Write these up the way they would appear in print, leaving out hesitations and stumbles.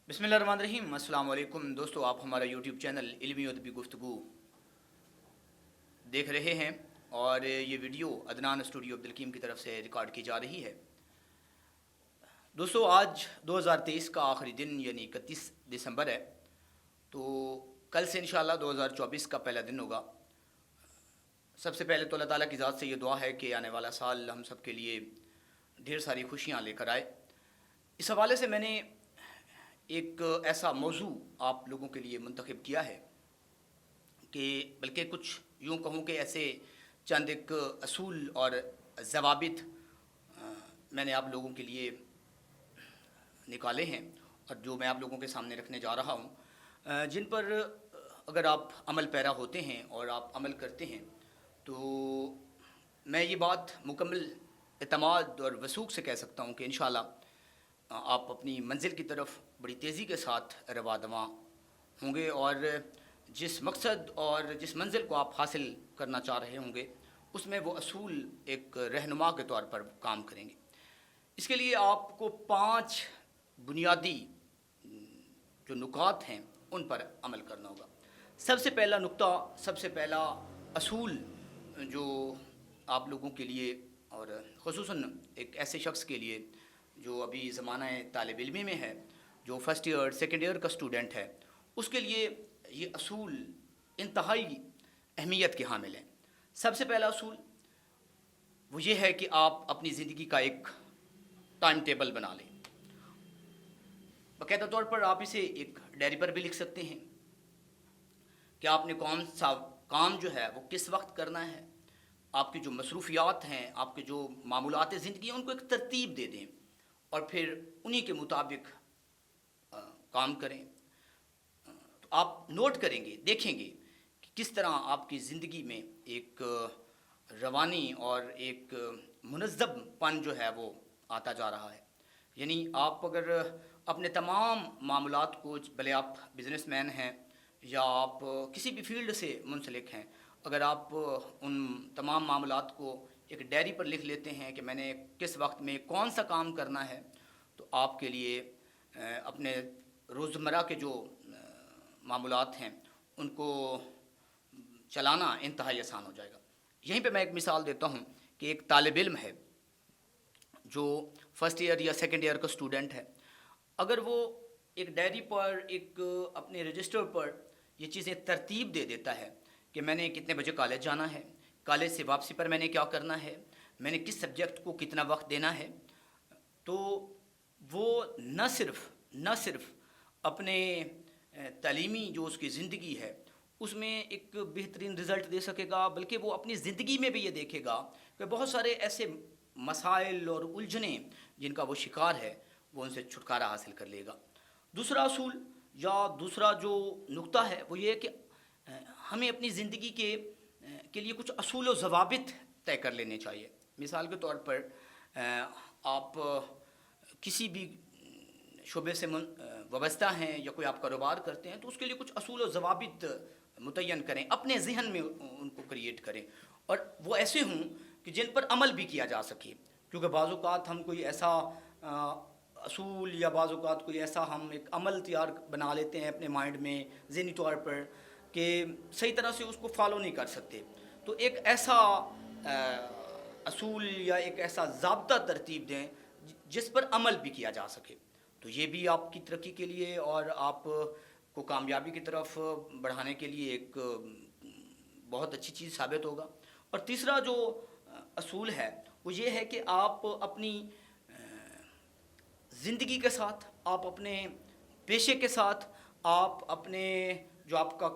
बिस्मिल्लाहिर्रहमानिर्रहीम। अस्सलाम वालेकुम दोस्तों, आप हमारा यूट्यूब चैनल इल्मी और अदबी गुफ्तगू देख रहे हैं और ये वीडियो अदनान स्टूडियो अब्दुल की तरफ से रिकॉर्ड की जा रही है। दोस्तों, आज 2023 का आखिरी दिन यानी 31 दिसंबर है, तो कल से इंशाअल्लाह 2024 का पहला दिन होगा। सबसे पहले तो अल्लाह ताला की ज़ात से ये दुआ है कि आने वाला साल हम सब के लिए ढेर सारी खुशियाँ लेकर आए। इस हवाले से मैंने एक ऐसा मौजू आप लोगों के लिए मुंतखब किया है कि बल्कि कुछ यूँ कहूँ कि ऐसे चंद एक असूल और ज़वाबित मैंने आप लोगों के लिए निकाले हैं और जो मैं आप लोगों के सामने रखने जा रहा हूँ, जिन पर अगर आप अमल पैरा होते हैं और आप अमल करते हैं तो मैं ये बात मुकम्मल एतमाद और वसूख से कह सकता हूँ कि इंशाअल्लाह आप अपनी मंजिल की तरफ बड़ी तेज़ी के साथ रवा दवा होंगे और जिस मकसद और जिस मंजिल को आप हासिल करना चाह रहे होंगे उसमें वो असूल एक रहनुमा के तौर पर काम करेंगे। इसके लिए आपको 5 बुनियादी जो नुकात हैं उन पर अमल करना होगा। सबसे पहला नुक्ता, सबसे पहला असूल जो आप लोगों के लिए और ख़ुसूसन एक ऐसे शख्स के लिए जो अभी ज़माना तालिब इल्मी में है, जो फ़र्स्ट ईयर सेकेंड ईयर का स्टूडेंट है, उसके लिए ये असूल इंतहाई अहमियत के हामिल हैं। सबसे पहला असूल वो ये है कि आप अपनी ज़िंदगी का एक टाइम टेबल बना लें। बाकायदा तौर पर आप इसे एक डायरी पर भी लिख सकते हैं कि आपने कौन सा काम जो है वो किस वक्त करना है। आपकी जो मसरूफियात हैं, आपके जो मामूलात ज़िंदगी हैं, उनको एक तरतीब दे दें और फिर उन्हीं के मुताबिक काम करें। तो आप नोट करेंगे, देखेंगे कि किस तरह आपकी ज़िंदगी में एक रवानी और एक मुनज़्ज़मपन जो है वो आता जा रहा है। यानी आप अगर अपने तमाम मामलात को, भले आप बिज़नेसमैन हैं या आप किसी भी फील्ड से मुंसलिक हैं, अगर आप उन तमाम मामलात को एक डायरी पर लिख लेते हैं कि मैंने किस वक्त में कौन सा काम करना है, तो आपके लिए अपने रोज़मर्रा के जो मामलात हैं उनको चलाना इंतहाई आसान हो जाएगा। यहीं पे मैं एक मिसाल देता हूँ कि एक तालिब इल्म है जो फ़र्स्ट ईयर या सेकेंड ईयर का स्टूडेंट है। अगर वो एक डायरी पर, एक अपने रजिस्टर पर ये चीज़ें तरतीब दे देता है कि मैंने कितने बजे कॉलेज जाना है, कॉलेज से वापसी पर मैंने क्या करना है, मैंने किस सब्जेक्ट को कितना वक्त देना है, तो वो न सिर्फ़ अपने तालीमी जो उसकी ज़िंदगी है उसमें एक बेहतरीन रिज़ल्ट दे सकेगा, बल्कि वो अपनी ज़िंदगी में भी ये देखेगा कि बहुत सारे ऐसे मसाइल और उलझनें जिनका वो शिकार है वो उनसे छुटकारा हासिल कर लेगा। दूसरा असूल या दूसरा जो नुक्ता है वो ये है कि हमें अपनी ज़िंदगी के लिए कुछ असूल व ज़वाबित तय कर लेने चाहिए। मिसाल के तौर पर आप किसी भी शोबे से वाबस्ता हैं या कोई आप कारोबार करते हैं तो उसके लिए कुछ असूल व ज़वाबित मुतय्यन करें, अपने ज़हन में उनको क्रिएट करें और वो ऐसे हों कि जिन पर अमल भी किया जा सके। क्योंकि बाज़ औक़ात हम कोई ऐसा असूल या बाज़ औक़ात कोई ऐसा हम एक अमल तैयार बना लेते हैं अपने माइंड में ज़हनी तौर पर कि सही तरह से उसको फॉलो नहीं कर सकते। तो एक ऐसा असूल या एक ऐसा ज़ाब्ता तरतीब दें जिस पर अमल भी किया जा सके, तो ये भी आपकी तरक्की के लिए और आप को कामयाबी की तरफ बढ़ाने के लिए एक बहुत अच्छी चीज़ साबित होगा। और तीसरा जो असूल है वो ये है कि आप अपनी ज़िंदगी के साथ, आप अपने पेशे के साथ, आप अपने जो आपका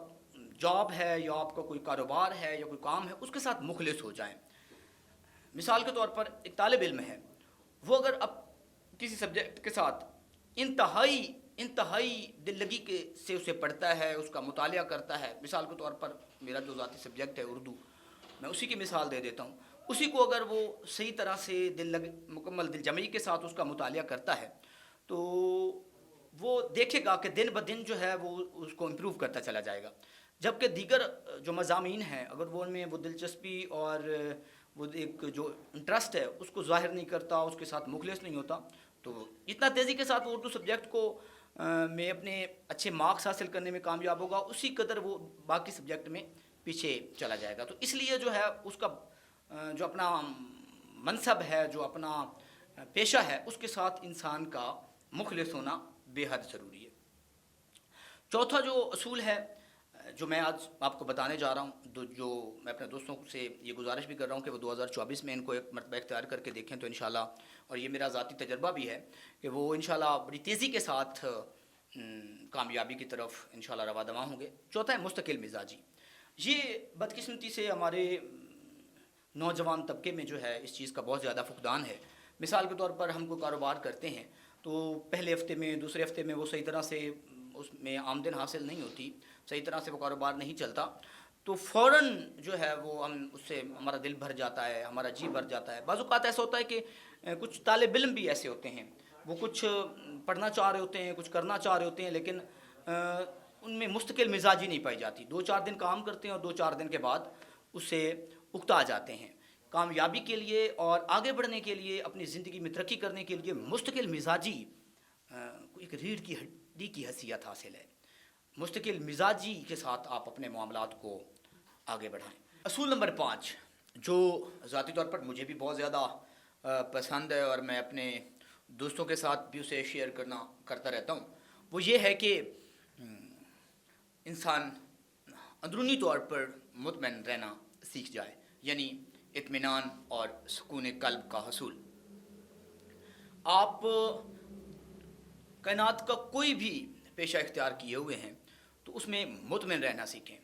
जॉब है या आपका कोई कारोबार है या कोई काम है उसके साथ मुखलिस हो जाएं। मिसाल के तौर पर एक तालिब इल्म है, वो अगर अब किसी सब्जेक्ट के साथ इंतहाई दिल लगी के से उसे पढ़ता है, उसका मुतालिया करता है। मिसाल के तौर पर मेरा जो ज़ाती सब्जेक्ट है उर्दू, मैं उसी की मिसाल दे देता हूँ। उसी को अगर वो सही तरह से मुकम्मल दिलजमई के साथ उसका मुतालिया करता है तो वो देखेगा कि दिन ब दिन जो है वो उसको इम्प्रूव करता चला जाएगा। जबकि दीगर जो मज़ामीन हैं अगर वो उनमें वो दिलचस्पी और वो एक जो इंटरेस्ट है उसको ज़ाहिर नहीं करता, उसके साथ मुखलिस नहीं होता, तो इतना तेज़ी के साथ वो उर्दू सब्जेक्ट को میں اپنے اچھے مارکس حاصل کرنے میں کامیاب ہوگا، اسی قدر وہ باقی سبجیکٹ میں پیچھے چلا جائے گا. تو اس لیے جو ہے اس کا جو اپنا منصب ہے، جو اپنا پیشہ ہے، اس کے ساتھ انسان کا مخلص ہونا بے حد ضروری ہے. چوتھا جو اصول ہے جو میں آج آپ کو بتانے جا رہا ہوں، جو میں اپنے دوستوں سے یہ گزارش بھی کر رہا ہوں کہ وہ 2024 میں ان کو ایک مرتبہ اختیار کر کے دیکھیں تو انشاءاللہ، اور یہ میرا ذاتی تجربہ بھی ہے کہ وہ انشاءاللہ بڑی تیزی کے ساتھ کامیابی کی طرف انشاءاللہ رواں دواں ہوں گے. چوتھا ہے مستقل مزاجی. یہ بدقسمتی سے ہمارے نوجوان طبقے میں جو ہے اس چیز کا بہت زیادہ فقدان ہے. مثال کے طور پر ہم کو کاروبار کرتے ہیں تو پہلے ہفتے میں، دوسرے ہفتے میں وہ صحیح طرح سے اس میں آمدن حاصل نہیں ہوتی، صحیح طرح سے وہ کاروبار نہیں چلتا، تو فوراً جو ہے وہ ہم اس سے ہمارا دل بھر جاتا ہے، ہمارا جی بھر جاتا ہے. بعض اوقات ایسا ہوتا ہے کہ کچھ طالب علم بھی ایسے ہوتے ہیں، وہ کچھ پڑھنا چاہ رہے ہوتے ہیں، کچھ کرنا چاہ رہے ہوتے ہیں، لیکن ان میں مستقل مزاجی نہیں پائی جاتی. 2-4 دن کام کرتے ہیں اور 2-4 دن کے بعد اس سے اکتا جاتے ہیں. کامیابی کے لیے اور آگے بڑھنے کے لیے، اپنی زندگی میں ترقی کرنے کے لیے مستقل مزاجی ایک ریڑھ کی ہڈی کی حیثیت حاصل ہے. مستقل مزاجی کے ساتھ آپ اپنے معاملات کو آگے بڑھائیں. اصول نمبر 5 جو ذاتی طور پر مجھے بھی بہت زیادہ پسند ہے اور میں اپنے دوستوں کے ساتھ بھی اسے شیئر کرتا رہتا ہوں، وہ یہ ہے کہ انسان اندرونی طور پر مطمئن رہنا سیکھ جائے، یعنی اطمینان اور سکون قلب کا حصول. آپ کائنات کا کوئی بھی پیشہ اختیار کیے ہوئے ہیں تو اس میں مطمئن رہنا سیکھیں.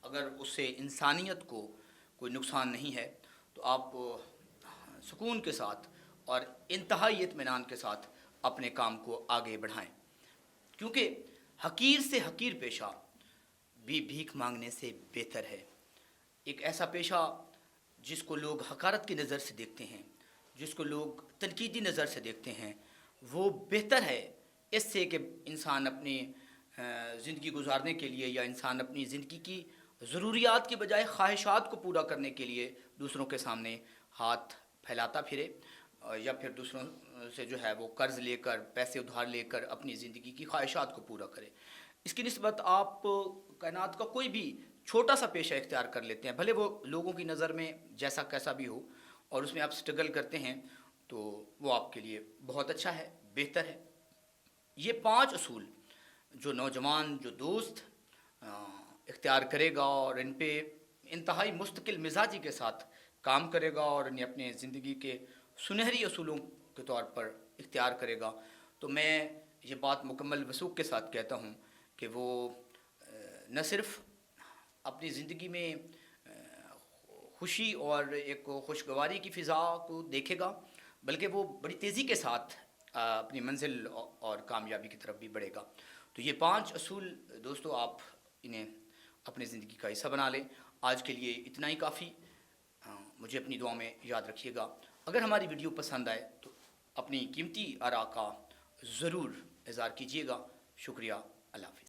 اگر اس سے انسانیت کو کوئی نقصان نہیں ہے تو آپ سکون کے ساتھ اور انتہائی اطمینان کے ساتھ اپنے کام کو آگے بڑھائیں، کیونکہ حقیر سے حقیر پیشہ بھی بھیک مانگنے سے بہتر ہے. ایک ایسا پیشہ جس کو لوگ حقارت کی نظر سے دیکھتے ہیں، جس کو لوگ تنقیدی نظر سے دیکھتے ہیں، وہ بہتر ہے اس سے کہ انسان اپنی زندگی گزارنے کے لیے، یا انسان اپنی زندگی کی ضروریات کی بجائے خواہشات کو پورا کرنے کے لیے دوسروں کے سامنے ہاتھ پھیلاتا پھرے، یا پھر دوسروں سے جو ہے وہ قرض لے کر، پیسے ادھار لے کر اپنی زندگی کی خواہشات کو پورا کرے. اس کی نسبت آپ کائنات کا کوئی بھی چھوٹا سا پیشہ اختیار کر لیتے ہیں، بھلے وہ لوگوں کی نظر میں جیسا کیسا بھی ہو، اور اس میں آپ سٹرگل کرتے ہیں تو وہ آپ کے لیے بہت اچھا ہے، بہتر ہے. یہ 5 اصول جو نوجوان، جو دوست اختیار کرے گا اور ان پہ انتہائی مستقل مزاجی کے ساتھ کام کرے گا اور انہیں اپنے زندگی کے سنہری اصولوں کے طور پر اختیار کرے گا، تو میں یہ بات مکمل وثوق کے ساتھ کہتا ہوں کہ وہ نہ صرف اپنی زندگی میں خوشی اور ایک خوشگواری کی فضا کو دیکھے گا، بلکہ وہ بڑی تیزی کے ساتھ اپنی منزل اور کامیابی کی طرف بھی بڑھے گا. تو یہ 5 اصول دوستو، آپ انہیں اپنی زندگی کا حصہ بنا لیں. آج کے لیے اتنا ہی کافی. مجھے اپنی دعا میں یاد رکھیے گا. اگر ہماری ویڈیو پسند آئے تو اپنی قیمتی آراء کا ضرور اظہار کیجیے گا. شکریہ. اللہ حافظ.